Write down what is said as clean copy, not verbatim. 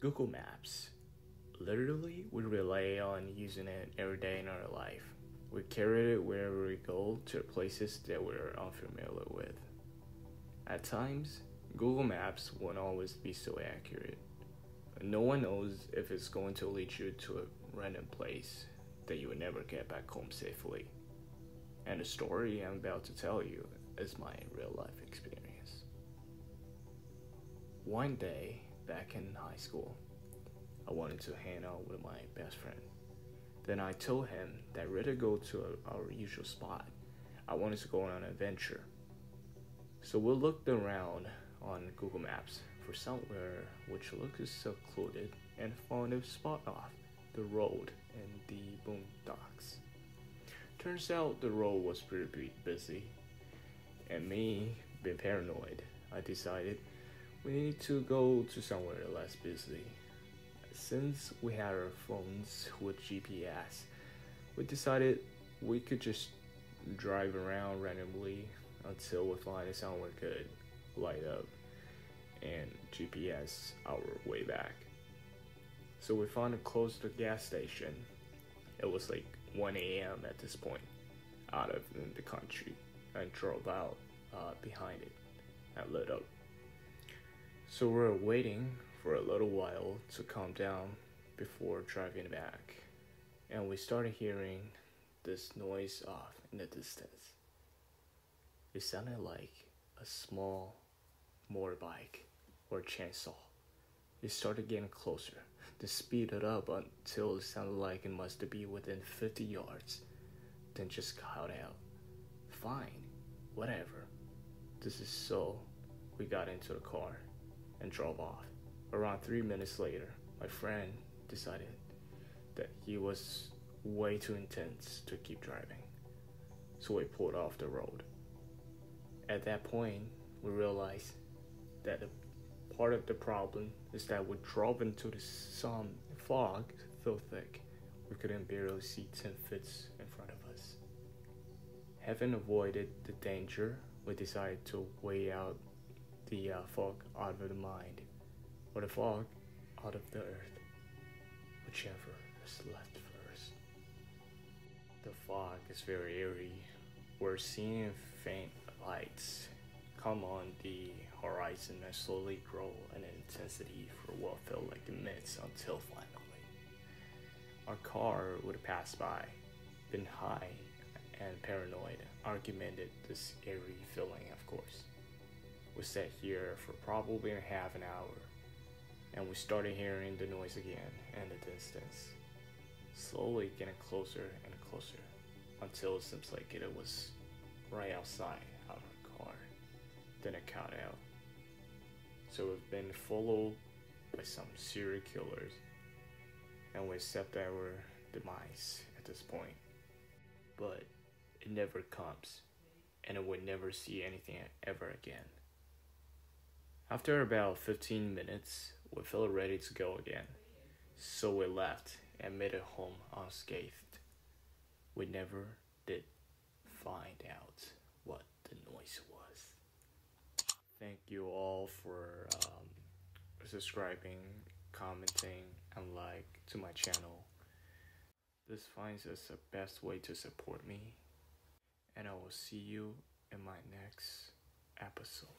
Google Maps. Literally, we rely on using it every day in our life. We carry it wherever we go to places that we're unfamiliar with. At times, Google Maps won't always be so accurate. No one knows if it's going to lead you to a random place that you will never get back home safely. And the story I'm about to tell you is my real life experience. One day, back in high school, I wanted to hang out with my best friend. Then I told him that rather go to our usual spot. I wanted to go on an adventure. So we looked around on Google Maps for somewhere which looked secluded and found a spot off the road in the boondocks. Turns out the road was pretty busy, and me, being paranoid, I decided we need to go to somewhere less busy. Since we had our phones with GPS, we decided we could just drive around randomly until we find somewhere good, light up, and GPS our way back. So we found a close to the gas station. It was like 1 a.m. at this point, out of the country, and drove out behind it and lit up. So we were waiting for a little while to calm down before driving back, and we started hearing this noise off in the distance. It sounded like a small motorbike or chainsaw. It started getting closer. They speeded up until it sounded like it must be within 50 yards. Then just called out, "Fine, whatever." This is so we got into the car and drove off. Around 3 minutes later, my friend decided that he was way too intense to keep driving. So we pulled off the road. At that point, we realized that part of the problem is that we drove into some fog so thick we couldn't barely see 10 feet in front of us. Having avoided the danger, we decided to weigh out the fog out of the mind, or the fog out of the earth, whichever is left first. The fog is very eerie. We're seeing faint lights come on the horizon and slowly grow in intensity for what felt like minutes until finally our car would pass by. Been high and paranoid, argumented this eerie feeling, of course. We sat here for probably half an hour, and we started hearing the noise again in the distance, slowly getting closer and closer until it seems like it was right outside our car. Then it cut out. So we've been followed by some serial killers, and we accept our demise at this point. But it never comes, and it would never see anything ever again. After about 15 minutes, we felt ready to go again, so we left and made it home unscathed. We never did find out what the noise was. Thank you all for subscribing, commenting, and like to my channel. This finds us the best way to support me, and I will see you in my next episode.